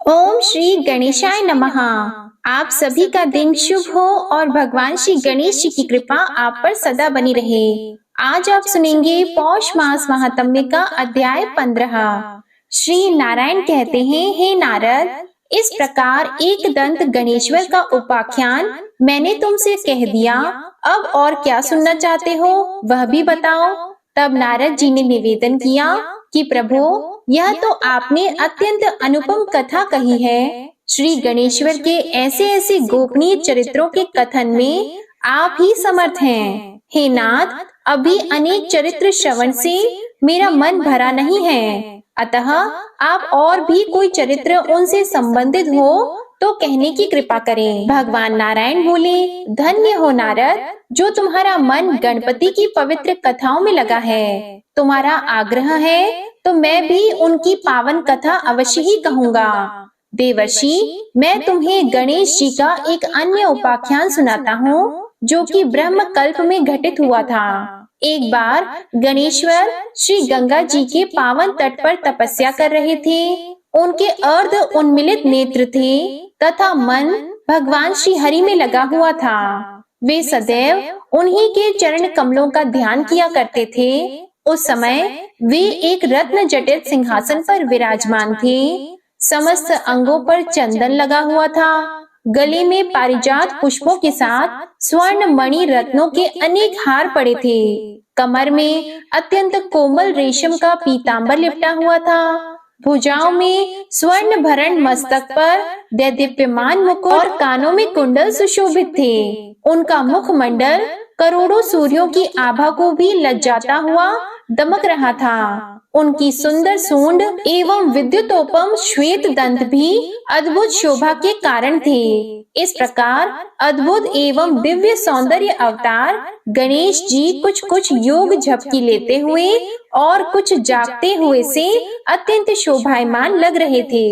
ओम श्री गणेशाय नमः। आप सभी का दिन शुभ हो और भगवान श्री गणेश जी की कृपा आप पर सदा बनी रहे। आज आप सुनेंगे पौष मास महात्म्य का अध्याय 15। श्री नारायण कहते हैं, हे नारद, इस प्रकार एक दंत गणेश्वर का उपाख्यान मैंने तुमसे कह दिया। अब और क्या सुनना चाहते हो वह भी बताओ। तब नारद जी ने निवेदन किया कि प्रभु, यह तो आपने अत्यंत अनुपम कथा कही है। श्री गणेश्वर के ऐसे ऐसे गोपनीय चरित्रों के कथन में आप ही समर्थ हैं। हे नाथ, अभी अनेक चरित्र श्रवण से मेरा मन भरा नहीं है, अतः आप और भी कोई चरित्र उनसे संबंधित हो तो कहने की कृपा करें। भगवान नारायण बोले, धन्य हो नारद, जो तुम्हारा मन गणपति की पवित्र कथाओं में लगा है। तुम्हारा आग्रह है तो मैं भी उनकी पावन कथा अवश्य ही कहूँगा। देवर्षि, मैं तुम्हें गणेश जी का एक अन्य उपाख्यान सुनाता हूँ, जो कि ब्रह्म कल्प में घटित हुआ था। एक बार गणेश्वर श्री गंगा जी के पावन तट पर तपस्या कर रहे थे। उनके अर्ध उन्मिलित नेत्र थे तथा मन भगवान श्री हरि में लगा हुआ था। वे सदैव उन्हीं के चरण कमलों का ध्यान किया करते थे। उस समय वे एक रत्न जटित सिंहासन पर विराजमान थे। समस्त अंगों पर चंदन लगा हुआ था। गले में पारिजात पुष्पों के साथ स्वर्ण मणि रत्नों के अनेक हार पड़े थे। कमर में अत्यंत कोमल रेशम का पीतांबर लिपटा हुआ था। भुजाओं में स्वर्ण भरण, मस्तक पर दैदीप्यमान मुकुट और कानों में कुंडल सुशोभित थे। उनका मुखमंडल करोड़ों सूर्यों की आभा को भी लज्जाता हुआ दमक रहा था। उनकी सुंदर सूंड एवं विद्युतोपम श्वेत दंत भी अद्भुत शोभा के कारण थे। इस प्रकार अद्भुत एवं दिव्य सौंदर्य अवतार गणेश जी कुछ कुछ योग झपकी लेते हुए और कुछ जागते हुए से अत्यंत शोभायमान लग रहे थे।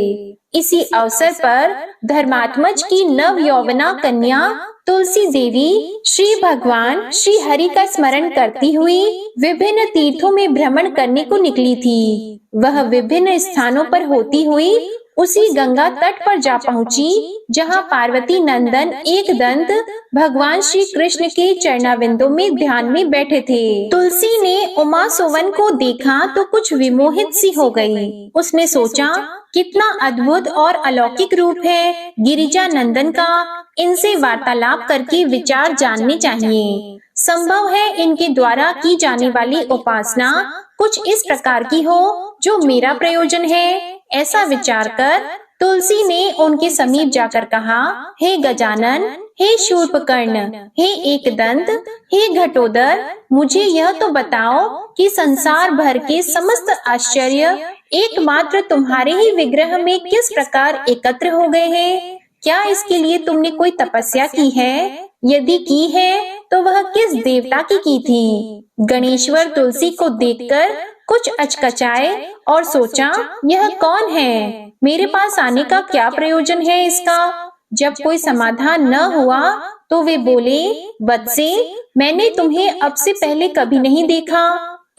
इसी अवसर पर धर्मात्मज की नव यौवना कन्या तुलसी देवी श्री भगवान श्री हरि का स्मरण करती हुई विभिन्न तीर्थों में भ्रमण करने को निकली थी। वह विभिन्न स्थानों पर होती हुई उसी गंगा तट पर जा पहुंची, जहां पार्वती नंदन एक दंत भगवान श्री कृष्ण के चरणाविंदों में ध्यान में बैठे थे। तुलसी ने उमा सुवन को देखा तो कुछ विमोहित सी हो गई। उसने सोचा, कितना अद्भुत और अलौकिक रूप है गिरिजा नंदन का। इनसे वार्तालाप करके विचार जानने चाहिए। संभव है इनके द्वारा की जाने वाली उपासना कुछ इस प्रकार की हो जो मेरा प्रयोजन है। ऐसा विचार कर तुलसी ने उनके समीप जाकर कहा, हे गजानन, हे शूर्पकर्ण, हे एकदंत, हे घटोदर, मुझे यह तो बताओ कि संसार भर के समस्त आश्चर्य एकमात्र तुम्हारे ही विग्रह में किस प्रकार एकत्र हो गए हैं। क्या इसके लिए तुमने कोई तपस्या की है? यदि की है तो वह किस देवता की थी? गणेश्वर तुलसी को देखकर कुछ अचकचाए और सोचा, यह कौन है? मेरे पास आने का क्या प्रयोजन है इसका? जब कोई समाधान न हुआ तो वे बोले, वत्से, मैंने तुम्हें अब से पहले कभी नहीं देखा,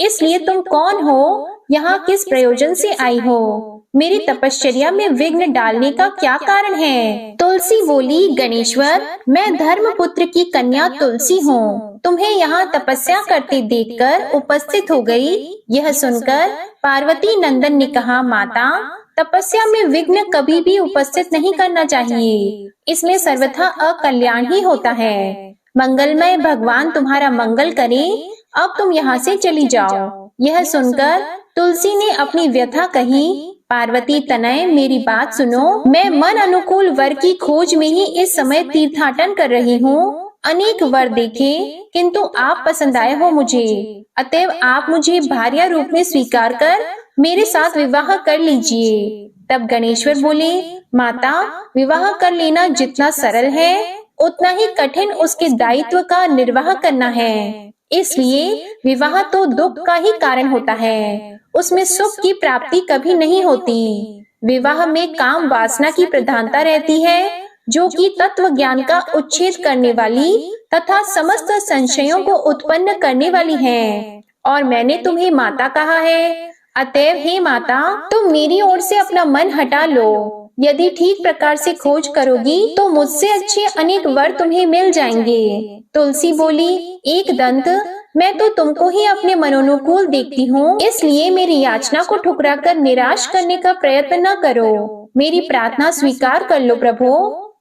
इसलिए तुम कौन हो? यहाँ किस प्रयोजन से आई हो? मेरी तपश्चर्या में विघ्न डालने का क्या कारण है? तुलसी बोली, गणेश्वर, मैं धर्मपुत्र की कन्या तुलसी हूँ। तुम्हें यहाँ तपस्या करते देखकर उपस्थित हो गई। यह सुनकर पार्वती नंदन ने कहा, माता, तपस्या में विघ्न कभी भी उपस्थित नहीं करना चाहिए। इसमें सर्वथा अकल्याण ही होता है। मंगलमय भगवान तुम्हारा मंगल करें। अब तुम यहाँ से चली जाओ। यह सुनकर तुलसी ने अपनी व्यथा कही, पार्वती तनय, मेरी बात सुनो। मैं मन अनुकूल वर की खोज में ही इस समय तीर्थाटन कर रही हूँ। अनेक वर देखे किंतु आप पसंद आए हो मुझे, अतएव आप मुझे भार्या रूप में स्वीकार कर मेरे साथ विवाह कर लीजिए। तब गणेश्वर बोले, माता, विवाह कर लेना जितना सरल है उतना ही कठिन उसके दायित्व का निर्वाह करना है। इसलिए विवाह तो दुख का ही कारण होता है, उसमें सुख की प्राप्ति कभी नहीं होती। विवाह में काम वासना की प्रधानता रहती है, जो कि तत्व ज्ञान का उच्छेद करने वाली तथा समस्त संशयों को उत्पन्न करने वाली है। और मैंने तुम्हें माता कहा है, अतएव हे माता, तुम मेरी ओर से अपना मन हटा लो। यदि ठीक प्रकार से खोज करोगी तो मुझसे अच्छे अनेक वर तुम्हें मिल जाएंगे। तुलसी बोली, एक दंत, मैं तो तुमको ही अपने मनोनुकूल देखती हूँ, इसलिए मेरी याचना को ठुकरा कर निराश करने का प्रयत्न न करो। मेरी प्रार्थना स्वीकार कर लो प्रभु।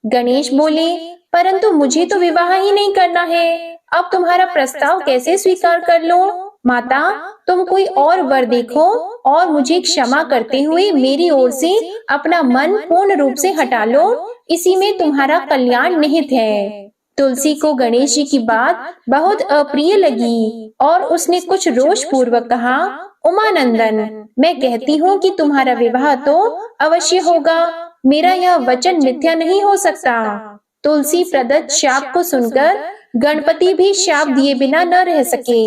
गणेश बोले, परंतु मुझे तो विवाह ही नहीं करना है, अब तुम्हारा प्रस्ताव कैसे स्वीकार कर लो। माता, तुम कोई और वर देखो और मुझे क्षमा करते हुए मेरी ओर से अपना मन पूर्ण रूप से हटा लो, इसी में तुम्हारा कल्याण निहित है। तुलसी को गणेश जी की बात बहुत अप्रिय लगी और उसने कुछ रोष पूर्वक कहा, उमानंदन, मैं कहती हूँ कि तुम्हारा विवाह तो अवश्य होगा, मेरा यह वचन मिथ्या नहीं हो सकता। तुलसी प्रदत्त शाप को सुनकर गणपति भी शाप दिए बिना न रह सके।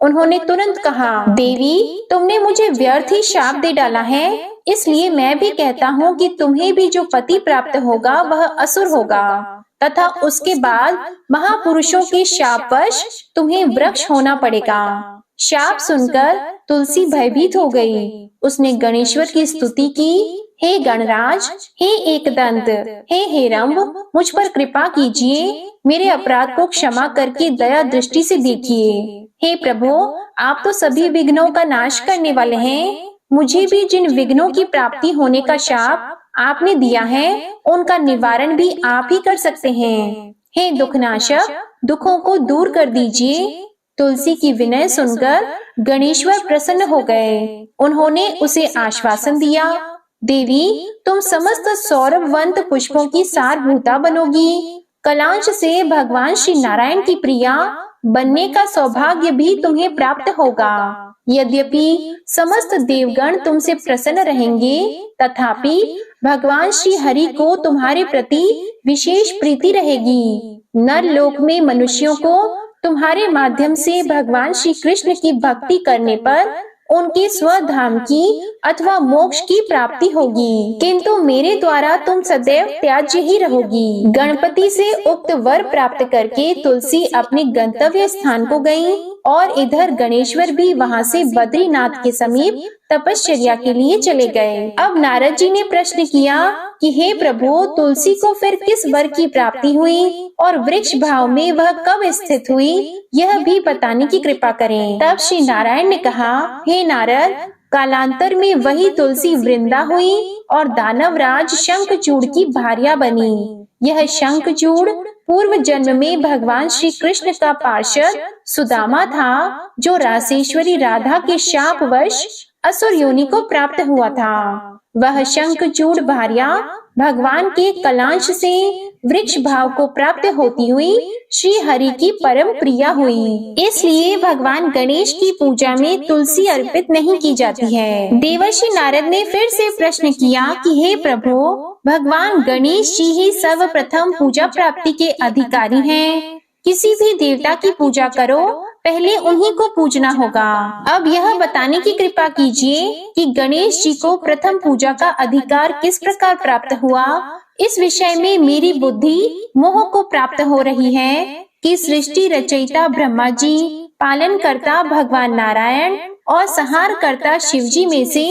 उन्होंने तुरंत कहा, देवी, तुमने मुझे व्यर्थ ही शाप दे डाला है, इसलिए मैं भी कहता हूँ कि तुम्हें भी जो पति प्राप्त होगा वह असुर होगा तथा उसके बाद महापुरुषों के शापवश तुम्हें वृक्ष होना पड़ेगा। शाप सुनकर तुलसी भयभीत हो गई। उसने गणेश्वर की स्तुति की, हे गणराज, हे एकदंत, हे हेरंब, मुझ पर कृपा कीजिए, मेरे अपराध को क्षमा करके दया दृष्टि से देखिए। हे प्रभु, आप तो सभी विघ्नों का नाश करने वाले हैं, मुझे भी जिन विघ्नों की प्राप्ति होने का शाप आपने दिया है उनका निवारण भी आप ही कर सकते हैं। हे दुखनाशक, दुखों को दूर कर दीजिए। तुलसी की विनय सुनकर गणेश्वर प्रसन्न हो गए। उन्होंने उसे आश्वासन दिया, देवी, तुम समस्त सौरभवंत पुष्पों की सारभूता बनोगी। कलांश से भगवान श्री नारायण की प्रिया बनने का सौभाग्य भी तुम्हें प्राप्त होगा। यद्यपि समस्त देवगण तुमसे प्रसन्न रहेंगे, तथापि भगवान श्री हरि को तुम्हारे प्रति विशेष प्रीति रहेगी। नर लोक में मनुष्यों को तुम्हारे माध्यम से भगवान श्री कृष्ण की भक्ति करने पर उनके स्वधाम की अथवा मोक्ष की प्राप्ति होगी, किंतु मेरे द्वारा तुम सदैव त्याज्य ही रहोगी। गणपति से उक्त वर प्राप्त करके तुलसी अपने गंतव्य स्थान को गई और इधर गणेश्वर भी वहां से बद्रीनाथ के समीप तपश्चर्या के लिए चले गए। अब नारद जी ने प्रश्न किया कि हे प्रभु, तुलसी को फिर किस वर की प्राप्ति हुई और वृक्ष भाव में वह कब स्थित हुई, यह भी बताने की कृपा करें। तब श्री नारायण ने कहा, हे नारद, कालांतर में वही तुलसी वृंदा हुई और दानवराज शंखचूड़ की भार्या बनी। यह शंखचूड़ पूर्व जन्म में भगवान श्री कृष्ण का पार्षद सुदामा था, जो रासेश्वरी राधा के शापवश असुर योनि को प्राप्त हुआ था। वह शंखचूड़ भार्या भगवान के कलांश से वृक्ष भाव को प्राप्त होती हुई श्री हरि की परम प्रिया हुई। इसलिए भगवान गणेश की पूजा में तुलसी अर्पित नहीं की जाती है। देवर्षि नारद ने फिर से प्रश्न किया कि हे प्रभु, भगवान गणेश जी ही सर्वप्रथम पूजा प्राप्ति के अधिकारी हैं। किसी भी देवता की पूजा करो, पहले उन्हीं को पूजना होगा। अब यह बताने की कृपा कीजिए कि गणेश जी को प्रथम पूजा का अधिकार किस प्रकार प्राप्त हुआ। इस विषय में मेरी बुद्धि मोह को प्राप्त हो रही है कि सृष्टि रचयिता ब्रह्मा जी, पालन करता भगवान नारायण और संहार करता शिव जी में से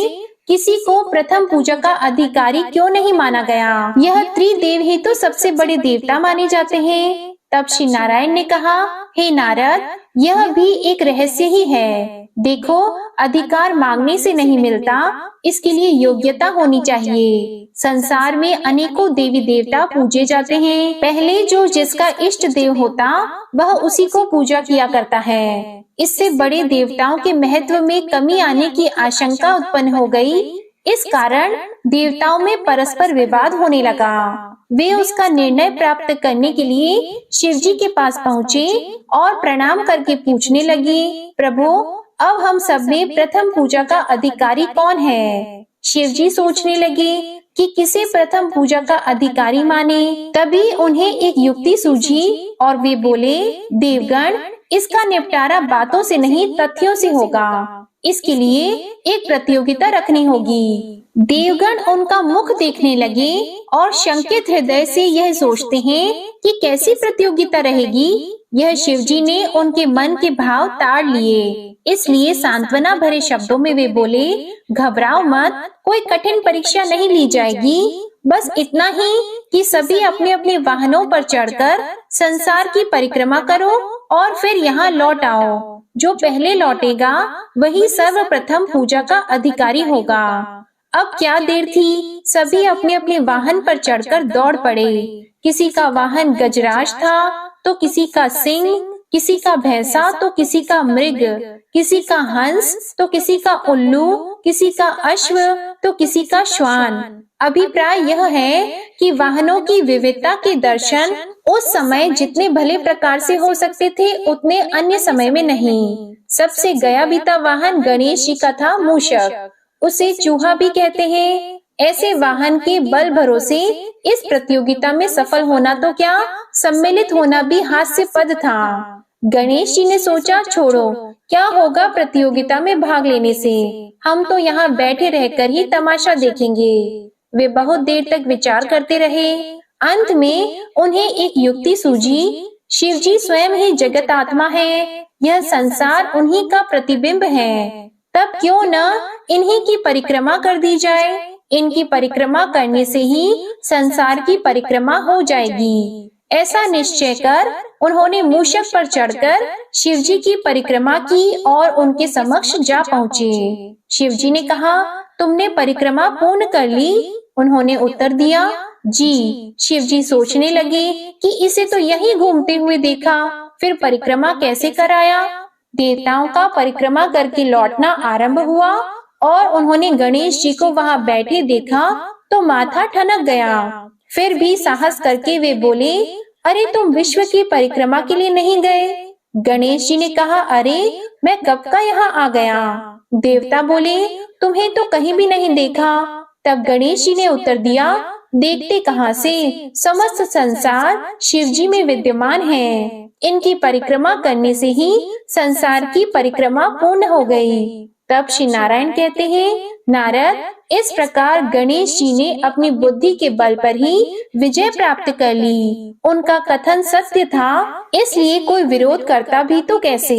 किसी को प्रथम पूजा का अधिकारी क्यों नहीं माना गया। यह त्रिदेव ही तो सबसे बड़े देवता माने जाते हैं। तब श्री नारायण ने कहा, हे नारद, यह भी एक रहस्य ही है। देखो, अधिकार मांगने से नहीं मिलता, इसके लिए योग्यता होनी चाहिए। संसार में अनेकों देवी देवता पूजे जाते हैं। पहले जो जिसका इष्ट देव होता वह उसी को पूजा किया करता है। इससे बड़े देवताओं के महत्व में कमी आने की आशंका उत्पन्न हो गई। इस कारण देवताओं में परस्पर विवाद होने लगा। वे उसका निर्णय प्राप्त करने के लिए शिव जी के पास पहुँचे और प्रणाम करके पूछने लगे, प्रभु, अब हम सब में प्रथम पूजा का अधिकारी कौन है। शिव जी सोचने लगे कि किसे प्रथम पूजा का अधिकारी माने। तभी उन्हें एक युक्ति सूझी और वे बोले, देवगण, इसका निपटारा बातों से नहीं तथ्यों से होगा। इसके लिए एक प्रतियोगिता रखनी होगी। देवगण उनका मुख देखने लगे और शंकित हृदय से यह सोचते हैं कि कैसी प्रतियोगिता रहेगी। यह शिवजी ने उनके मन के भाव ताड़ लिए, इसलिए सांत्वना भरे शब्दों में वे बोले, घबराओ मत, कोई कठिन परीक्षा नहीं ली जाएगी। बस इतना ही कि सभी अपने अपने वाहनों पर चढ़कर संसार की परिक्रमा करो और फिर यहाँ लौट आओ। जो पहले लौटेगा वही सर्वप्रथम पूजा का अधिकारी होगा। अब क्या देर थी, सभी अपने अपने वाहन पर चढ़कर दौड़ पड़े। किसी का वाहन गजराज था तो किसी का सिंह, किसी का भैंसा तो किसी का मृग, किसी का हंस तो किसी का उल्लू, किसी का अश्व तो किसी का श्वान। अभिप्राय यह है कि वाहनों की विविधता के दर्शन उस समय जितने भले प्रकार से हो सकते थे उतने अन्य समय में नहीं। सबसे गया बीता वाहन गणेश जी का था मूषक। उसे चूहा भी कहते हैं। ऐसे वाहन के बल भरोसे इस प्रतियोगिता में सफल होना तो क्या, सम्मिलित होना भी हास्यास्पद था। गणेश जी ने सोचा, छोड़ो, क्या होगा प्रतियोगिता में भाग लेने से, हम तो यहाँ बैठे रहकर ही तमाशा देखेंगे। वे बहुत देर तक विचार करते रहे। अंत में उन्हें एक युक्ति सूझी। शिवजी स्वयं ही जगत आत्मा है, यह संसार उन्हीं का प्रतिबिंब है, तब क्यों न इन्हीं की परिक्रमा कर दी जाए। इनकी परिक्रमा करने से ही संसार की परिक्रमा हो जाएगी। ऐसा निश्चय कर उन्होंने मूषक पर चढ़कर शिवजी की परिक्रमा की और उनके समक्ष जा पहुँचे। शिवजी ने कहा, तुमने परिक्रमा पूर्ण कर ली? उन्होंने उत्तर दिया, जी। शिवजी सोचने लगे कि इसे तो यही घूमते हुए देखा, फिर परिक्रमा कैसे कराया। देवताओं का परिक्रमा करके लौटना आरंभ हुआ और उन्होंने गणेश जी को वहां बैठे देखा तो माथा ठनक गया। फिर भी साहस करके वे बोले, अरे तुम विश्व की परिक्रमा के लिए नहीं गए? गणेश जी ने कहा, अरे मैं कब का यहाँ आ गया। देवता बोले, तुम्हें तो कहीं भी नहीं देखा। तब गणेश जी ने उत्तर दिया, देखते कहाँ से, समस्त संसार शिवजी में विद्यमान है। इनकी परिक्रमा करने से ही संसार की परिक्रमा पूर्ण हो गई। तब श्री नारायण कहते हैं, नारद, इस प्रकार गणेश जी ने अपनी बुद्धि के बल पर ही विजय प्राप्त कर ली। उनका कथन सत्य था, इसलिए कोई विरोध करता भी तो कैसे।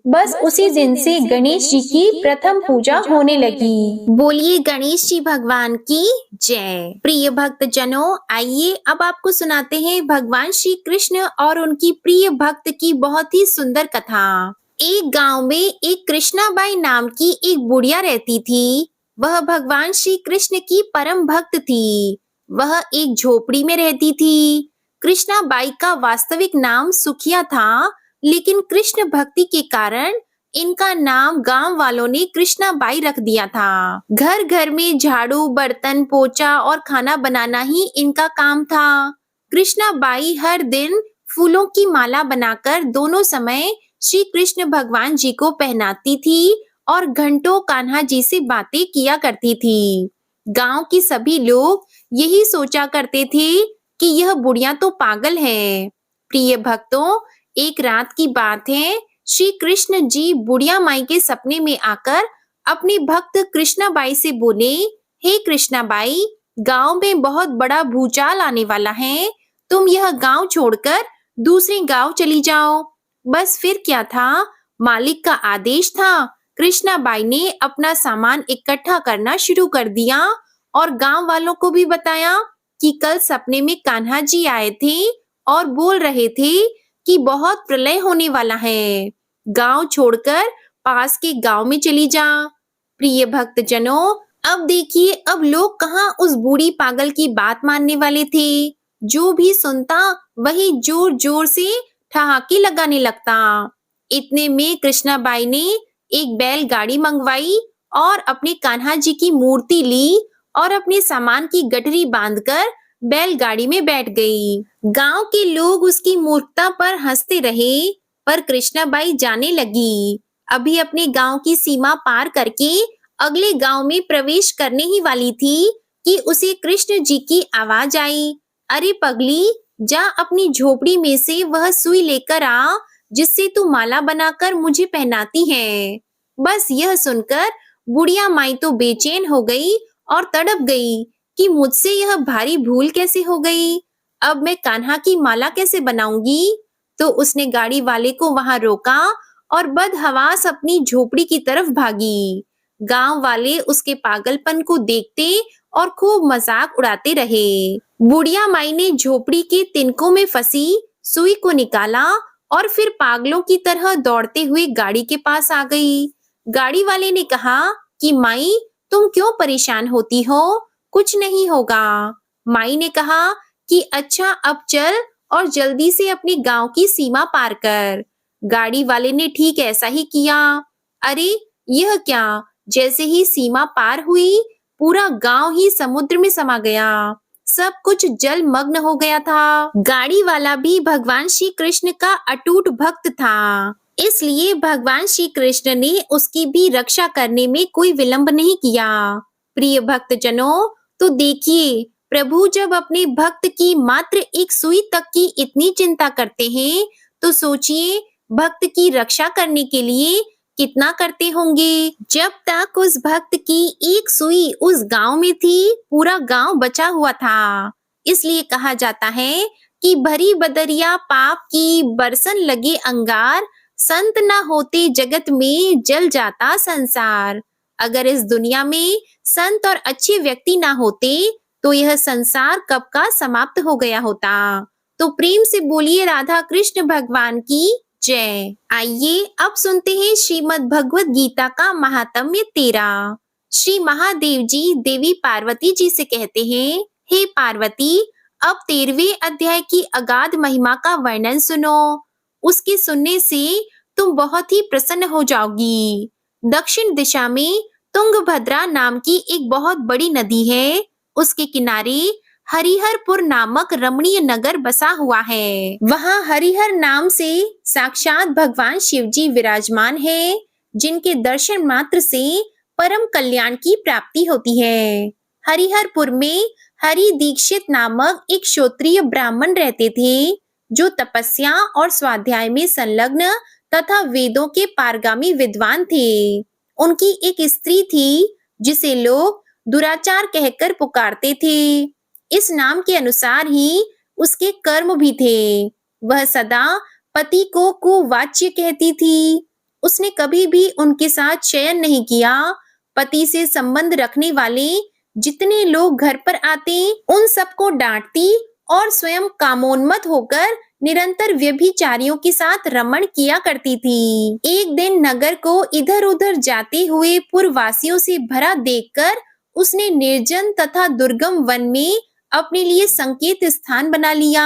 बस उसी दिन से गणेश जी की प्रथम पूजा होने लगी। बोलिए गणेश जी भगवान की जय। प्रिय भक्त जनों, आइए अब आपको सुनाते हैं भगवान श्री कृष्ण और उनकी प्रिय भक्त की बहुत ही सुंदर कथा। एक गांव में एक कृष्णाबाई नाम की एक बुढ़िया रहती थी। वह भगवान श्री कृष्ण की परम भक्त थी। वह एक झोपड़ी में रहती थी। कृष्णाबाई का वास्तविक नाम सुखिया था, लेकिन कृष्ण भक्ति के कारण इनका नाम गांव वालों ने कृष्णाबाई रख दिया था। घर घर में झाड़ू, बर्तन, पोछा और खाना बनाना ही इनका काम था। कृष्णाबाई हर दिन फूलों की माला बनाकर दोनों समय श्री कृष्ण भगवान जी को पहनाती थी और घंटों कान्हा जी से बातें किया करती थी। गांव के सभी लोग यही सोचा करते थे कि यह बुढ़िया तो पागल है। प्रिय भक्तों, एक रात की बात है, श्री कृष्ण जी बुढ़िया माई के सपने में आकर अपनी भक्त कृष्णाबाई से बोले, हे कृष्णाबाई, गांव में बहुत बड़ा भूचाल आने वाला है, तुम यह गांव छोड़कर दूसरे गांव चली जाओ। बस फिर क्या था, मालिक का आदेश था। कृष्णाबाई ने अपना सामान इकट्ठा करना शुरू कर दिया और गांव वालों को भी बताया कि कल सपने में कान्हा जी आए थे और बोल रहे थे कि बहुत प्रलय होने वाला है, गांव छोड़कर पास के गांव में चली जा। प्रिय भक्त जनों, अब देखिए, अब लोग कहाँ उस बूढ़ी पागल की बात मानने वाले थे। जो भी सुनता वही जोर जोर से ठहाके लगाने लगता। इतने में कृष्णाबाई ने एक बैलगाड़ी मंगवाई और अपने कान्हा जी की मूर्ति ली और अपने सामान की गठरी बांधकर बैलगाड़ी में बैठ गई। गांव के लोग उसकी मूर्खता पर हंसते रहे, पर कृष्णाबाई जाने लगी। अभी अपने गांव की सीमा पार करके अगले गांव में प्रवेश करने ही वाली थी कि उसे कृष्ण जी की आवाज आई, अरे पगली, जा अपनी झोपड़ी में से वह सुई लेकर आ जिससे तू माला बनाकर मुझे पहनाती है। बस यह सुनकर बुढ़िया माई तो बेचैन हो गई और तड़प गई कि मुझसे यह भारी भूल कैसे हो गई। अब मैं कान्हा की माला कैसे बनाऊंगी। तो उसने गाड़ी वाले को वहां रोका और बदहवास अपनी झोपड़ी की तरफ भागी। गांव वाले उसके पागलपन को देखते और खूब मजाक उड़ाते रहे। बुढ़िया माई ने झोपड़ी के तिनकों में फंसी सुई को निकाला और फिर पागलों की तरह दौड़ते हुए गाड़ी के पास आ गई। गाड़ी वाले ने कहा कि माई, तुम क्यों परेशान होती हो, कुछ नहीं होगा। माई ने कहा कि अच्छा अब चल और जल्दी से अपने गांव की सीमा पार कर। गाड़ी वाले ने ठीक ऐसा ही किया। अरे यह क्या, जैसे ही सीमा पार हुई पूरा गांव ही समुद्र में समा गया। सब कुछ जलमग्न हो गया था। गाड़ी वाला भी भगवान श्री कृष्ण का अटूट भक्त था, इसलिए भगवान श्री कृष्ण ने उसकी भी रक्षा करने में कोई विलंब नहीं किया। प्रिय भक्तजनों, तो देखिए, प्रभु जब अपने भक्त की मात्र एक सुई तक की इतनी चिंता करते हैं, तो सोचिए भक्त की रक्षा करने के लिए कितना करते होंगे। जब तक उस भक्त की एक सुई उस गांव में थी, पूरा गांव बचा हुआ था। इसलिए कहा जाता है कि भरी बदरिया पाप की बरसन लगे अंगार, संत ना होते जगत में जल जाता संसार। अगर इस दुनिया में संत और अच्छे व्यक्ति ना होते तो यह संसार कब का समाप्त हो गया होता। तो प्रेम से बोलिए राधा कृष्ण भगवान की जय। आइए अब सुनते हैं श्रीमद् भगवत गीता का महात्म्य 13। श्री महादेव जी देवी पार्वती जी से कहते हैं, हे पार्वती, अब 13वें अध्याय की अगाध महिमा का वर्णन सुनो। उसके सुनने से तुम बहुत ही प्रसन्न हो जाओगी। दक्षिण दिशा में तुंगभद्रा नाम की एक बहुत बड़ी नदी है। उसके किनारे हरिहरपुर नामक रमणीय नगर बसा हुआ है। वहाँ हरिहर नाम से साक्षात भगवान शिव जी विराजमान है, जिनके दर्शन मात्र से परम कल्याण की प्राप्ति होती है। हरिहरपुर में हरि दीक्षित नामक एक क्षत्रिय ब्राह्मण रहते थे, जो तपस्या और स्वाध्याय में संलग्न तथा वेदों के पारगामी विद्वान थे। उनकी एक स्त्री थी, जिसे लोग दुराचार कहकर पुकारते थे। इस नाम के अनुसार ही उसके कर्म भी थे। वह सदा पति को कुवाच्य कहती थी। उसने कभी भी उनके साथ शयन नहीं किया। पति से संबंध रखने वाले जितने लोग घर पर आते, उन सबको डांटती और स्वयं कामोन्मत्त होकर निरंतर व्यभिचारियों के साथ रमण किया करती थी। एक दिन नगर को इधर उधर जाते हुए पुरवासियों से भरा देखकर उसने निर्जन तथा दुर्गम वन में अपने लिए संकेत स्थान बना लिया।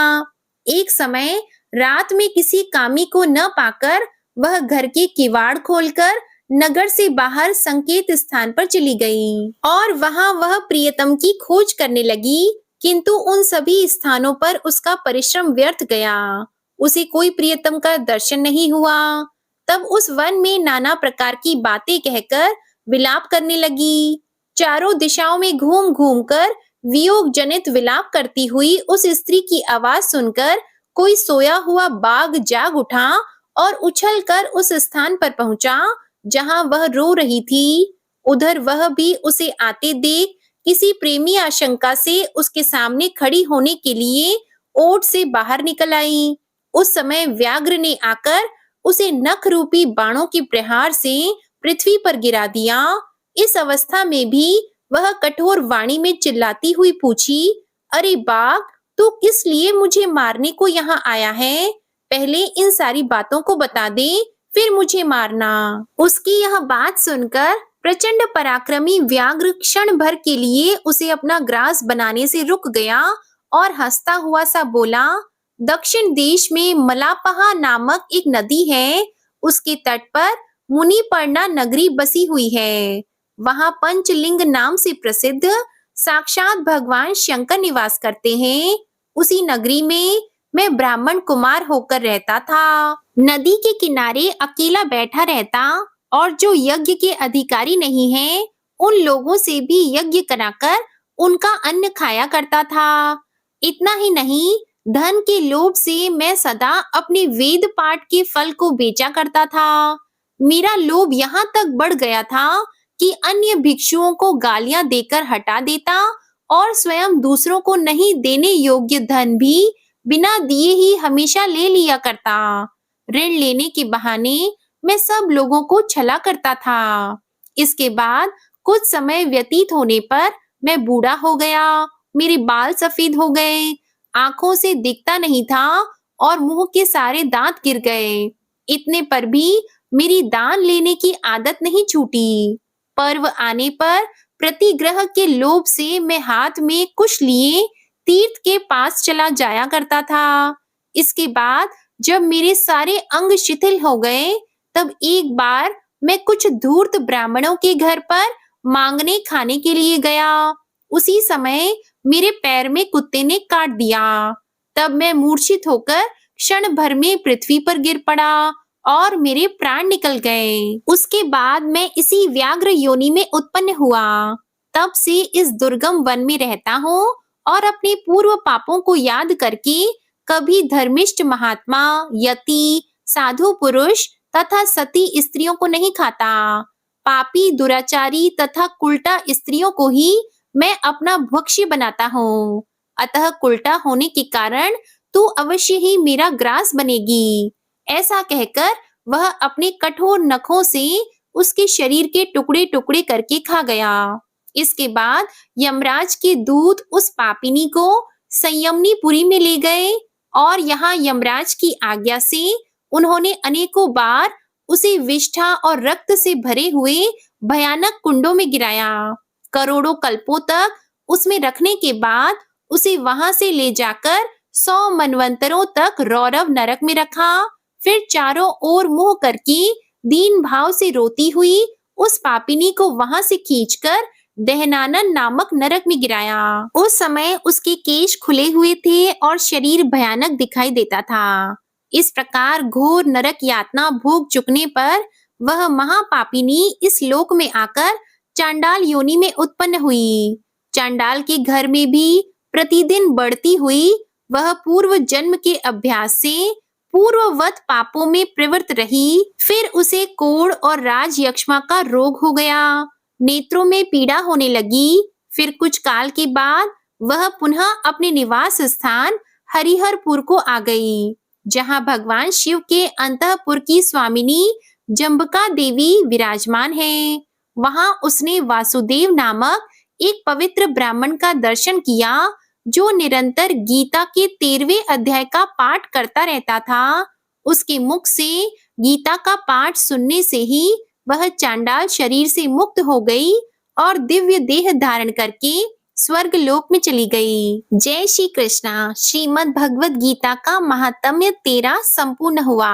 एक समय रात में किसी कामी को न पाकर वह घर के किवाड़ खोलकर नगर से बाहर संकेत स्थान पर चली गई और वहां वह प्रियतम की खोज करने लगी, किंतु उन सभी स्थानों पर उसका परिश्रम व्यर्थ गया। उसे कोई प्रियतम का दर्शन नहीं हुआ। तब उस वन में नाना प्रकार की बातें कहकर विलाप करने लगी। चारों दिशाओं में घूम घूम कर वियोग जनित विलाप करती हुई उस स्त्री की आवाज सुनकर कोई सोया हुआ बाघ जाग उठा और उछलकर उस स्थान पर पहुंचा जहां वह रो रही थी। उधर वह भी उसे आते देख किसी प्रेमी आशंका से उसके सामने खड़ी होने के लिए ओट से बाहर निकल आई। उस समय व्याघ्र ने आकर उसे नख रूपी बाणों के प्रहार से पृथ्वी पर गिरा दिया। इस अवस्था में भी वह कठोर वाणी में चिल्लाती हुई पूछी, अरे बाघ, तू किस लिए मुझे मारने को यहाँ आया है? पहले इन सारी बातों को बता दे, फिर मुझे मारना। उसकी यह बात सुनकर प्रचंड पराक्रमी व्याघ्र क्षण भर के लिए उसे अपना ग्रास बनाने से रुक गया और हंसता हुआ सा बोला, दक्षिण देश में मलापहा नामक एक नदी है। उसके तट पर मुनिपर्णा नगरी बसी हुई है। वहां पंचलिंग नाम से प्रसिद्ध साक्षात भगवान शंकर निवास करते हैं। उसी नगरी में मैं ब्राह्मण कुमार होकर रहता था। नदी के किनारे अकेला बैठा रहता और जो यज्ञ के अधिकारी नहीं हैं, उन लोगों से भी यज्ञ कराकर उनका अन्न खाया करता था। इतना ही नहीं, धन के लोभ से मैं सदा अपने वेद पाठ के फल को बेचा करता था। मेरा लोभ यहाँ तक बढ़ गया था कि अन्य भिक्षुओं को गालियां देकर हटा देता और स्वयं दूसरों को नहीं देने योग्य धन भी बिना दिए ही हमेशा ले लिया करता। ऋण लेने के बहाने मैं सब लोगों को छला करता था। इसके बाद कुछ समय व्यतीत होने पर मैं बूढ़ा हो गया, मेरे बाल सफेद हो गए, आंखों से दिखता नहीं था और मुंह के सारे दांत गिर गए। इतने पर भी मेरी दान लेने की आदत नहीं छूटी। पर्व आने पर प्रतिग्रह के लोभ से मैं हाथ में कुछ लिए तीर्थ के पास चला जाया करता था। इसके बाद जब मेरे सारे अंग शिथिल हो गए, तब एक बार मैं कुछ धूर्त ब्राह्मणों के घर पर मांगने खाने के लिए गया। उसी समय मेरे पैर में कुत्ते ने काट दिया। तब मैं मूर्छित होकर क्षण भर में पृथ्वी पर गिर पड़ा और मेरे प्राण निकल गए। उसके बाद मैं इसी व्याघ्र योनि में उत्पन्न हुआ। तब से इस दुर्गम वन में रहता हूँ और अपने पूर्व पापों को याद करके कभी धर्मिष्ठ महात्मा, यति, साधु पुरुष तथा सती स्त्रियों को नहीं खाता। पापी, दुराचारी तथा कुलटा स्त्रियों को ही मैं अपना भक्ष्य बनाता हूँ। अतः कुलटा होने के कारण तू अवश्य ही मेरा ग्रास बनेगी। ऐसा कहकर वह अपने कठोर नखों से उसके शरीर के टुकड़े टुकड़े करके खा गया। इसके बाद यमराज के दूत उस पापिनी को संयमनीपुरी में ले गए और यहाँ यमराज की आज्ञा से उन्होंने अनेकों बार उसे विष्ठा और रक्त से भरे हुए भयानक कुंडों में गिराया। करोड़ों कल्पों तक उसमें रखने के बाद उसे वहां से ले जाकर 100 मनवंतरों तक रौरव नरक में रखा। फिर चारों ओर मुंह करके दीन भाव से रोती हुई उस पापिनी को वहां से खींचकर दहनानन नामक नरक में गिराया। उस समय उसके केश खुले हुए थे और शरीर भयानक दिखाई देता था। इस प्रकार घोर नरक यातना भोग चुकने पर वह महापापिनी इस लोक में आकर चांडाल योनि में उत्पन्न हुई। चांडाल के घर में भी प्रतिदिन बढ़ती हुई वह पूर्व जन्म के अभ्यास से पूर्ववत पापों में प्रवृत्त रही। फिर उसे कोढ़ और राज यक्ष्मा का रोग हो गया, नेत्रों में पीड़ा होने लगी। फिर कुछ काल के बाद वह पुनः अपने निवास स्थान हरिहरपुर को आ गई, जहाँ भगवान शिव के अंतःपुर की स्वामिनी जम्बका देवी विराजमान है। वहां उसने वासुदेव नामक एक पवित्र ब्राह्मण का दर्शन किया, जो निरंतर गीता के 13वें अध्याय का पाठ करता रहता था। उसके मुख से गीता का पाठ सुनने से ही वह चांडाल शरीर से मुक्त हो गई और दिव्य देह धारण करके स्वर्ग लोक में चली गई। जय श्री कृष्णा। श्रीमद् भगवद गीता का महात्म्य 13 संपूर्ण हुआ।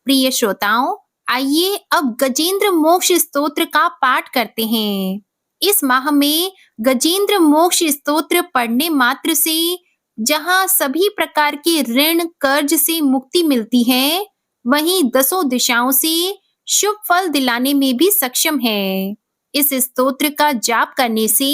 प्रिय श्रोताओं, आइए अब गजेंद्र मोक्ष स्तोत्र का पाठ करते हैं। इस माह में गजेंद्र मोक्ष स्तोत्र पढ़ने मात्र से जहाँ सभी प्रकार के ऋण कर्ज से मुक्ति मिलती है, वहीं 10 दिशाओं से शुभ फल दिलाने में भी सक्षम है। इस स्तोत्र का जाप करने से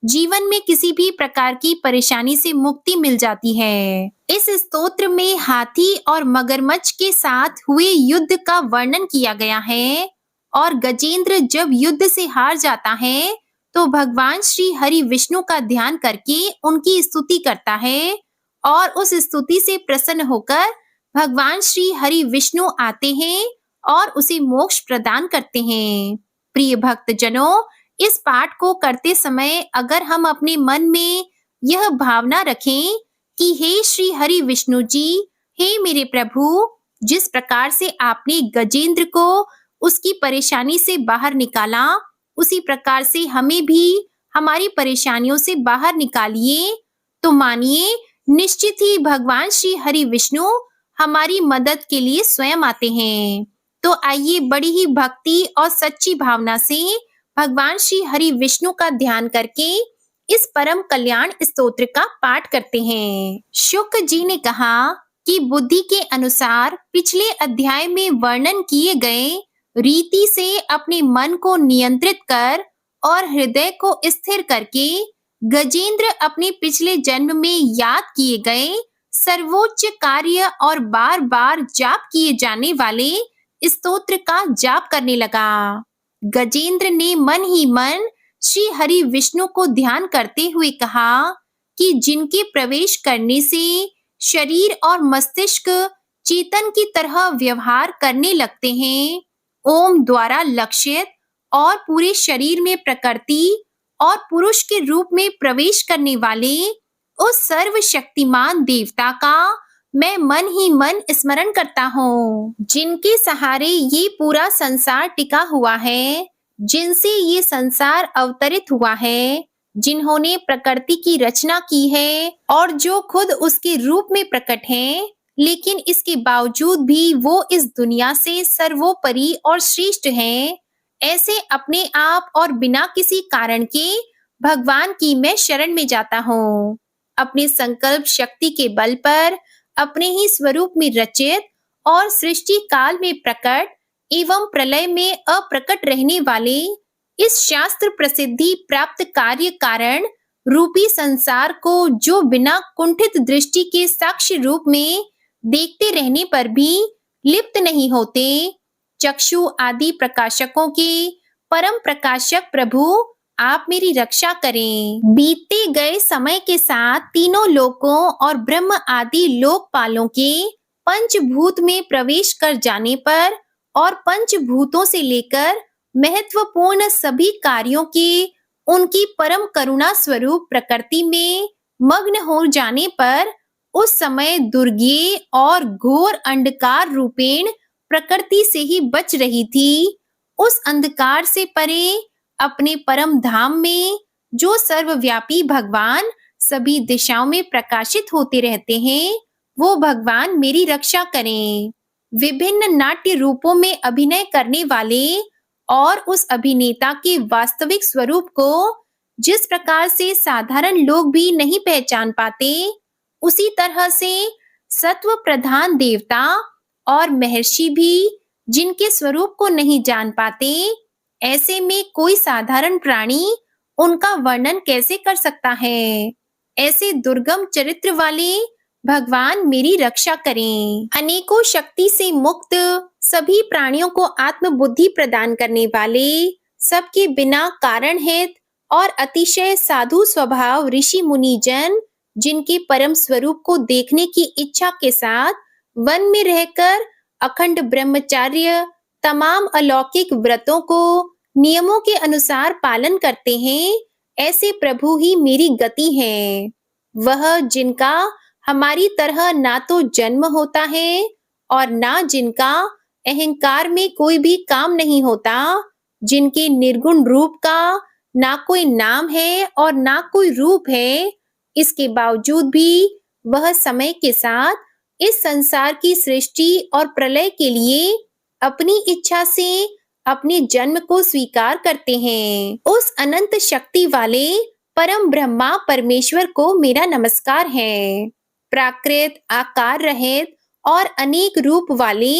जीवन में किसी भी प्रकार की परेशानी से मुक्ति मिल जाती है। इस स्तोत्र में हाथी और मगरमच्छ के साथ हुए युद्ध का वर्णन किया गया है और गजेंद्र जब युद्ध से हार जाता है तो भगवान श्री हरि विष्णु का ध्यान करके उनकी स्तुति करता है और उस स्तुति से प्रसन्न होकर भगवान श्री हरि विष्णु आते हैं और उसे मोक्ष प्रदान करते हैं। प्रिय भक्त जनों, इस पाठ को करते समय अगर हम अपने मन में यह भावना रखें कि हे श्री हरि विष्णु जी, हे मेरे प्रभु, जिस प्रकार से आपने गजेंद्र को उसकी परेशानी से बाहर निकाला, उसी प्रकार से हमें भी हमारी परेशानियों से बाहर निकालिए, तो मानिए निश्चित ही भगवान श्री हरि विष्णु हमारी मदद के लिए स्वयं आते हैं। तो आइए बड़ी ही भक्ति और सच्ची भावना से भगवान श्री हरि विष्णु का ध्यान करके इस परम कल्याण स्तोत्र का पाठ करते हैं। शुक जी ने कहा कि बुद्धि के अनुसार पिछले अध्याय में वर्णन किए गए रीति से अपने मन को नियंत्रित कर और हृदय को स्थिर करके गजेंद्र अपने पिछले जन्म में याद किए गए सर्वोच्च कार्य और बार बार जाप किए जाने वाले स्तोत्र का जाप करने लगा। गजेंद्र ने मन ही मन श्री हरि विष्णु को ध्यान करते हुए कहा कि जिनके प्रवेश करने से शरीर और मस्तिष्क चेतन की तरह व्यवहार करने लगते हैं, ओम द्वारा लक्षित और पूरे शरीर में प्रकृति और पुरुष के रूप में प्रवेश करने वाले उस सर्वशक्तिमान देवता का मैं मन ही मन स्मरण करता हूँ, जिनके सहारे ये पूरा संसार टिका हुआ है, जिनसे ये संसार अवतरित हुआ है, जिन्होंने प्रकृति की रचना की है और जो खुद उसके रूप में प्रकट हैं, लेकिन इसके बावजूद भी वो इस दुनिया से सर्वोपरि और श्रेष्ठ हैं। ऐसे अपने आप और बिना किसी कारण के भगवान की मैं शरण में जाता हूँ। अपने संकल्प शक्ति के बल पर अपने ही स्वरूप में रचित और सृष्टि काल में प्रकट एवं प्रलय में अप्रकट रहने वाले इस शास्त्र प्रसिद्धि प्राप्त कार्य कारण रूपी संसार को जो बिना कुंठित दृष्टि के साक्ष्य रूप में देखते रहने पर भी लिप्त नहीं होते, चक्षु आदि प्रकाशकों के परम प्रकाशक प्रभु आप मेरी रक्षा करें। बीतते गए समय के साथ तीनों लोकों और ब्रह्म आदि लोकपालों के पंचभूत में प्रवेश कर जाने पर और पंचभूतों से लेकर महत्वपूर्ण सभी कार्यों के उनकी परम करुणा स्वरूप प्रकृति में मग्न हो जाने पर उस समय दुर्गे और घोर अंधकार रूपेण प्रकृति से ही बच रही थी। उस अंधकार से परे अपने परम धाम में जो सर्वव्यापी भगवान सभी दिशाओं में प्रकाशित होते रहते हैं, वो भगवान मेरी रक्षा करें। विभिन्न नाट्य रूपों में अभिनय करने वाले और उस अभिनेता के वास्तविक स्वरूप को जिस प्रकार से साधारण लोग भी नहीं पहचान पाते, उसी तरह से सत्व प्रधान देवता और महर्षि भी जिनके स्वरूप को नहीं जान पाते, ऐसे में कोई साधारण प्राणी उनका वर्णन कैसे कर सकता है। ऐसे दुर्गम चरित्र वाले भगवान मेरी रक्षा करें। अनेकों शक्ति से मुक्त सभी प्राणियों को आत्मबुद्धि प्रदान करने वाले, सबके बिना कारण हित और अतिशय साधु स्वभाव ऋषि मुनि जन, जिनके परम स्वरूप को देखने की इच्छा के साथ वन में रहकर अखंड ब्रह्मचार्य तमाम अलौकिक व्रतों को नियमों के अनुसार पालन करते हैं, ऐसे प्रभु ही मेरी गति है। वह जिनका हमारी तरह ना तो जन्म होता है और ना जिनका अहंकार में कोई भी काम नहीं होता, जिनके निर्गुण रूप का ना कोई नाम है और ना कोई रूप है, इसके बावजूद भी वह समय के साथ इस संसार की सृष्टि और प्रलय के लिए अपनी इच्छा से अपने जन्म को स्वीकार करते हैं। उस अनंत शक्ति वाले परम ब्रह्मा परमेश्वर को मेरा नमस्कार है। प्राकृत आकार रहित और अनेक रूप वाले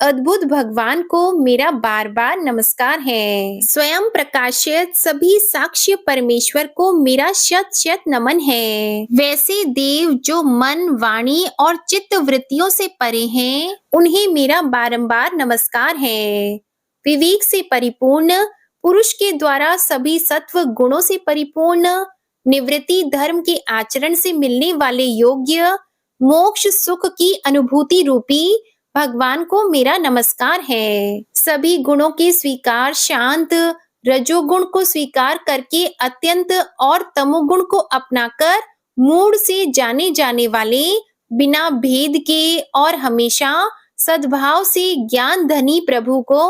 अद्भुत भगवान को मेरा बार बार नमस्कार है। स्वयं प्रकाशित सभी साक्ष्य परमेश्वर को मेरा शत शत नमन है। वैसे देव जो मन वाणी और चित्त वृत्तियों से परे हैं, उन्हें मेरा बारंबार नमस्कार है। विवेक से परिपूर्ण पुरुष के द्वारा सभी सत्व गुणों से परिपूर्ण निवृत्ति धर्म के आचरण से मिलने वाले योग्य मोक्ष सुख की अनुभूति रूपी भगवान को मेरा नमस्कार है। सभी गुणों के स्वीकार शांत रजोगुण को स्वीकार करके अत्यंत और तमोगुण को अपनाकर मूड से जाने जाने वाले बिना भेद के और हमेशा सद्भाव से ज्ञान धनी प्रभु को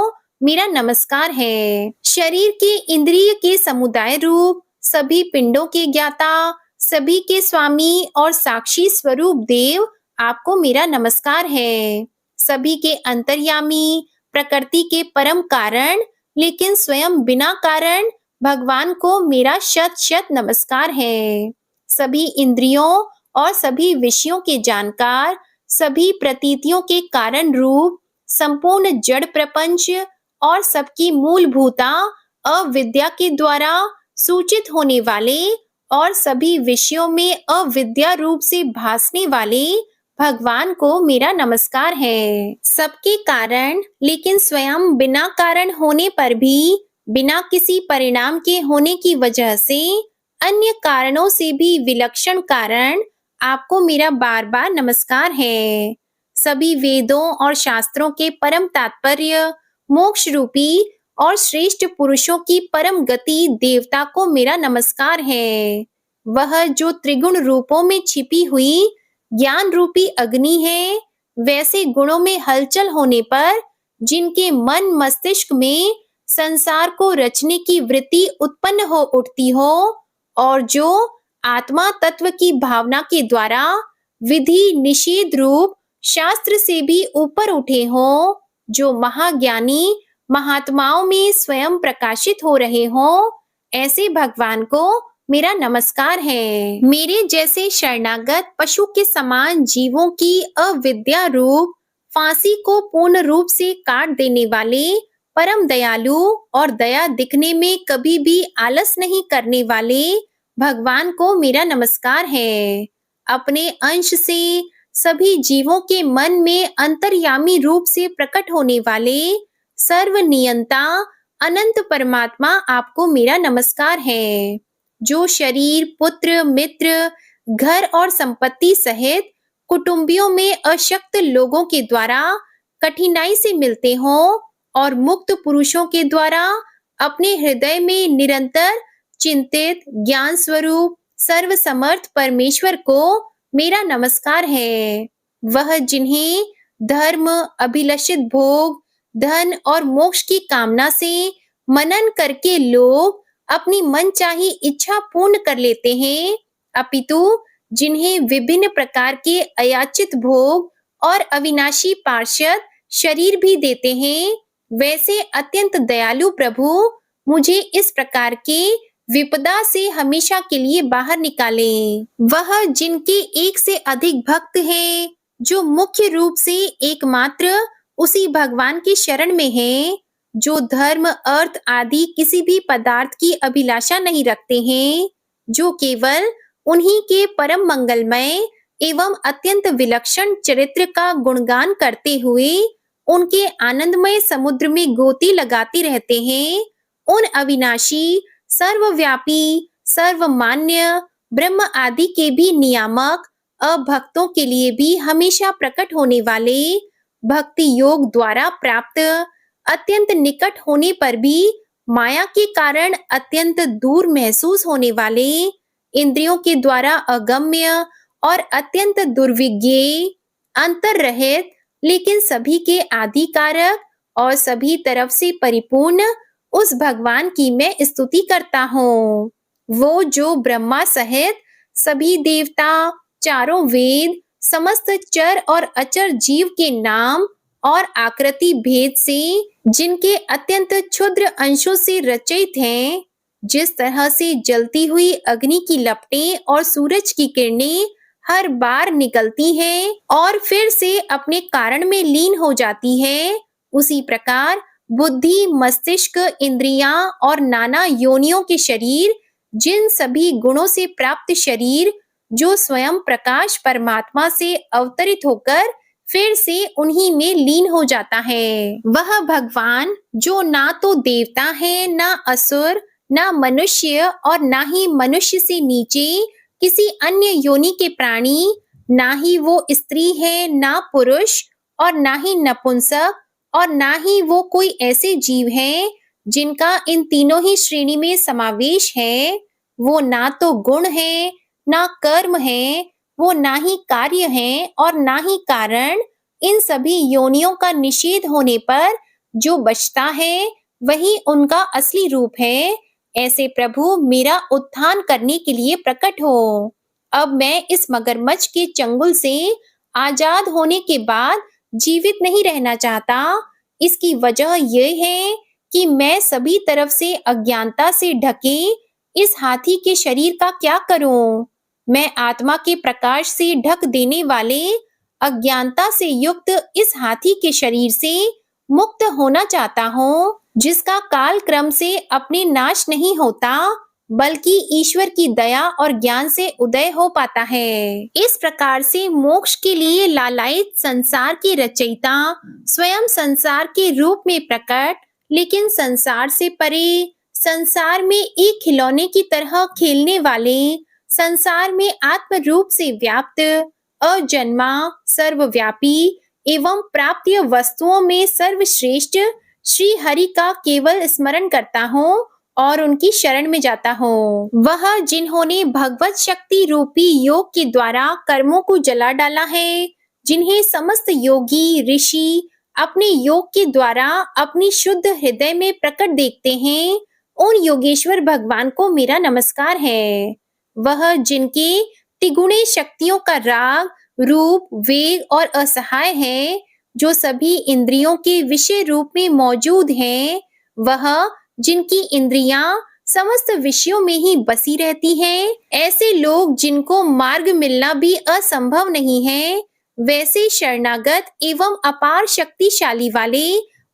मेरा नमस्कार है। शरीर के इंद्रिय के समुदाय रूप सभी पिंडों के ज्ञाता सभी के स्वामी और साक्षी स्वरूप देव आपको मेरा नमस्कार है। सभी के अंतर्यामी प्रकृति के परम कारण लेकिन स्वयं बिना कारण भगवान को मेरा शत शत नमस्कार है। सभी इंद्रियों और सभी विषयों के जानकार सभी प्रतीतियों के कारण रूप संपूर्ण जड़ प्रपंच और सबकी मूलभूता अविद्या के द्वारा सूचित होने वाले और सभी विषयों में अविद्या रूप से भासने वाले भगवान को मेरा नमस्कार है। सबके कारण लेकिन स्वयं बिना कारण होने पर भी बिना किसी परिणाम के होने की वजह से अन्य कारणों से भी विलक्षण कारण आपको मेरा बार बार नमस्कार है। सभी वेदों और शास्त्रों के परम तात्पर्य, मोक्ष रूपी और श्रेष्ठ पुरुषों की परम गति देवता को मेरा नमस्कार है। वह जो त्रिगुण रूपों में छिपी हुई ज्ञान रूपी अग्नि है, वैसे गुणों में हलचल होने पर जिनके मन मस्तिष्क में संसार को रचने की वृत्ति उत्पन्न हो उठती हो और जो आत्मा तत्व की भावना के द्वारा विधि निषेध रूप शास्त्र से भी ऊपर उठे हो, जो महाज्ञानी महात्माओं में स्वयं प्रकाशित हो रहे हो, ऐसे भगवान को मेरा नमस्कार है। मेरे जैसे शरणागत पशु के समान जीवों की अविद्या रूप फांसी को पूर्ण रूप से काट देने वाले परम दयालु और दया दिखने में कभी भी आलस नहीं करने वाले भगवान को मेरा नमस्कार है। अपने अंश से सभी जीवों के मन में अंतर्यामी रूप से प्रकट होने वाले सर्वनियंता अनंत परमात्मा आपको मेरा नमस्कार है। जो शरीर, पुत्र, मित्र, घर और संपत्ति सहित कुटुंबियों में अशक्त लोगों के द्वारा कठिनाई से मिलते हों और मुक्त पुरुषों के द्वारा अपने हृदय में निरंतर चिंतित ज्ञान स्वरूप सर्वसमर्थ परमेश्वर को मेरा नमस्कार है। वह जिन्हें धर्म, अभिलषित भोग, धन और मोक्ष की कामना से मनन करके लोग अपनी मनचाही इच्छा पूर्ण कर लेते हैं, अपितु जिन्हें विभिन्न प्रकार के अयाचित भोग और अविनाशी पार्षद शरीर भी देते हैं, वैसे अत्यंत दयालु प्रभु मुझे इस प्रकार के विपदा से हमेशा के लिए बाहर निकाले। वह जिनके एक से अधिक भक्त हैं, जो मुख्य रूप से एकमात्र उसी भगवान की शरण में हैं, जो धर्म, अर्थ आदि किसी भी पदार्थ की अभिलाषा नहीं रखते हैं, जो केवल उन्हीं के परम मंगलमय एवं अत्यंत विलक्षण चरित्र का गुणगान करते हुए उनके आनंदमय समुद्र में गोती लगाते रहते हैं, उन अविनाशी, सर्वव्यापी, सर्वमान्य ब्रह्म आदि के भी नियामक अभक्तों के लिए भी हमेशा प्रकट होने वाले, भक्ति योग द्वारा प्राप्त अत्यंत निकट होने पर भी माया के कारण अत्यंत दूर महसूस होने वाले, इंद्रियों के द्वारा अगम्य और अत्यंत दुर्विज्ञेय, अंतर रहित लेकिन सभी के आदि कारक और सभी तरफ से परिपूर्ण उस भगवान की मैं स्तुति करता हूँ। वो जो ब्रह्मा सहित सभी देवता, चारों वेद, समस्त चर और अचर जीव के नाम और आकृति भेद से जिनके अत्यंत क्षुद्र अंशों से रचित हैं, जिस तरह से जलती हुई अग्नि की लपटें और सूरज की किरणें हर बार निकलती हैं और फिर से अपने कारण में लीन हो जाती है, उसी प्रकार बुद्धि, मस्तिष्क, इंद्रियां और नाना योनियों के शरीर, जिन सभी गुणों से प्राप्त शरीर जो स्वयं प्रकाश परमात्मा से अवतरित होकर फिर से उन्हीं में लीन हो जाता है। वह भगवान जो ना तो देवता है, ना असुर, ना मनुष्य और ना ही मनुष्य से नीचे किसी अन्य योनि के प्राणी, ना ही वो स्त्री है, ना पुरुष और ना ही नपुंसक और ना ही वो कोई ऐसे जीव हैं जिनका इन तीनों ही श्रेणी में समावेश है। वो ना तो गुण है, ना कर्म है, वो ना ही कार्य है और ना ही कारण। इन सभी योनियों का निषेध होने पर जो बचता है वही उनका असली रूप है। ऐसे प्रभु मेरा उत्थान करने के लिए प्रकट हो। अब मैं इस मगरमच्छ के चंगुल से आजाद होने के बाद जीवित नहीं रहना चाहता। इसकी वजह यह है कि मैं सभी तरफ से अज्ञानता से ढके इस हाथी के शरीर का क्या करूं? मैं आत्मा के प्रकाश से ढक देने वाले अज्ञानता से युक्त इस हाथी के शरीर से मुक्त होना चाहता हूँ, जिसका काल क्रम से अपने नाश नहीं होता बल्कि ईश्वर की दया और ज्ञान से उदय हो पाता है। इस प्रकार से मोक्ष के लिए लालायित संसार के रचयिता स्वयं संसार के रूप में प्रकट लेकिन संसार से परे, संसार में एक खिलौने की तरह खेलने वाले, संसार में आत्म रूप से व्याप्त, अजन्मा, सर्वव्यापी एवं प्राप्य वस्तुओं में सर्वश्रेष्ठ श्री हरि का केवल स्मरण करता हूँ और उनकी शरण में जाता हूँ। वह जिन्होंने भगवत शक्ति रूपी योग के द्वारा कर्मों को जला डाला है, जिन्हें समस्त योगी ऋषि अपने योग के द्वारा अपनी शुद्ध हृदय में प्रकट देखते हैं, उन योगेश्वर भगवान को मेरा नमस्कार है। वह जिनके तिगुणे शक्तियों का राग, रूप, वेग और असहाय है, जो सभी इंद्रियों के विषय रूप में मौजूद हैं, वह जिनकी इंद्रियां समस्त विषयों में ही बसी रहती हैं, ऐसे लोग जिनको मार्ग मिलना भी असंभव नहीं है, वैसे शरणागत एवं अपार शक्तिशाली वाले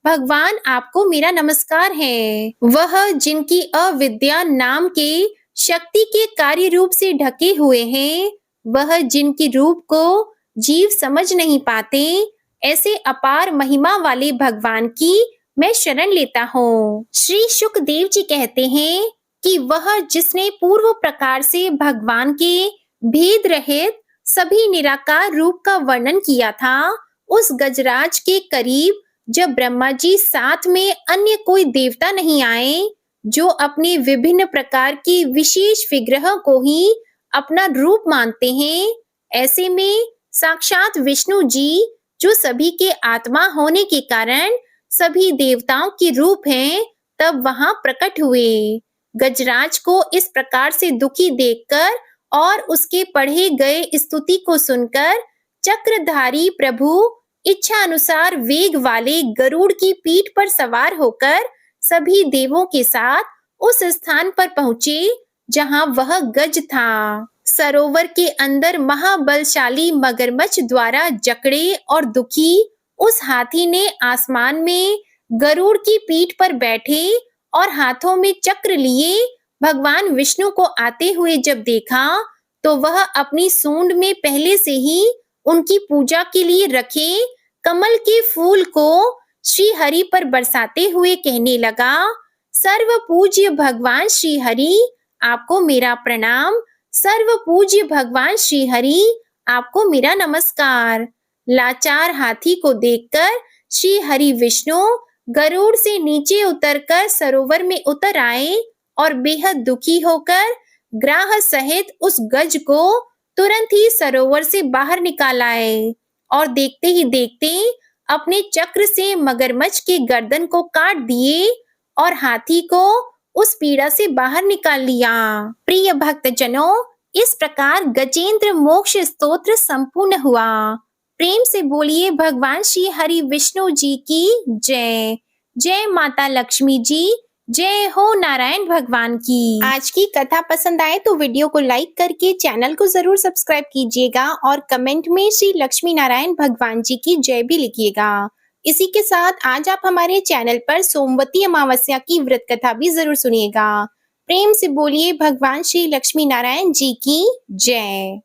भगवान आपको मेरा नमस्कार है। वह जिनकी अविद्या नाम के शक्ति के कार्य रूप से ढके हुए हैं, वह जिनकी रूप को जीव समझ नहीं पाते, ऐसे अपार महिमा वाले भगवान की मैं शरण लेता हूँ। श्री शुकदेव जी कहते हैं कि वह जिसने पूर्व प्रकार से भगवान के भेद रहित सभी निराकार रूप का वर्णन किया था, उस गजराज के करीब जब ब्रह्मा जी साथ में अन्य कोई देवता नहीं आए, जो अपने विभिन्न प्रकार की विशेष विग्रह को ही अपना रूप मानते हैं, ऐसे में साक्षात विष्णु जी, जो सभी के आत्मा होने के कारण सभी देवताओं के रूप हैं, तब वहां प्रकट हुए। गजराज को इस प्रकार से दुखी देखकर और उसके पढ़े गए स्तुति को सुनकर चक्रधारी प्रभु इच्छा अनुसार वेग वाले गरुड़ की पीठ पर सवार होकर सभी देवों के साथ उस स्थान पर पहुंचे जहां वह गज था। सरोवर के अंदर महाबलशाली मगरमच्छ द्वारा जकड़े और दुखी उस हाथी ने आसमान में गरुड़ की पीठ पर बैठे और हाथों में चक्र लिए भगवान विष्णु को आते हुए जब देखा, तो वह अपनी सूंड में पहले से ही उनकी पूजा के लिए रखे कमल के फूल को श्री हरि पर बरसाते हुए कहने लगा, सर्व पूज्य भगवान श्री हरि, आपको मेरा प्रणाम। सर्व पूज्य भगवान श्री हरि, आपको मेरा नमस्कार। लाचार हाथी को देखकर श्री हरि विष्णु गरुड़ से नीचे उतरकर सरोवर में उतर आए और बेहद दुखी होकर ग्राह सहित उस गज को तुरंत ही सरोवर से बाहर निकाल आए और देखते ही देखते अपने चक्र से मगरमच्छ के गर्दन को काट दिए और हाथी को उस पीड़ा से बाहर निकाल लिया। प्रिय भक्तजनों, इस प्रकार गजेंद्र मोक्ष स्तोत्र संपूर्ण हुआ। प्रेम से बोलिए भगवान श्री हरि विष्णु जी की जय। जय माता लक्ष्मी जी, जय हो नारायण भगवान की। आज की कथा पसंद आए तो वीडियो को लाइक करके चैनल को जरूर सब्सक्राइब कीजिएगा और कमेंट में श्री लक्ष्मी नारायण भगवान जी की जय भी लिखिएगा। इसी के साथ आज आप हमारे चैनल पर सोमवती अमावस्या की व्रत कथा भी जरूर सुनिएगा। प्रेम से बोलिए भगवान श्री लक्ष्मी नारायण जी की जय।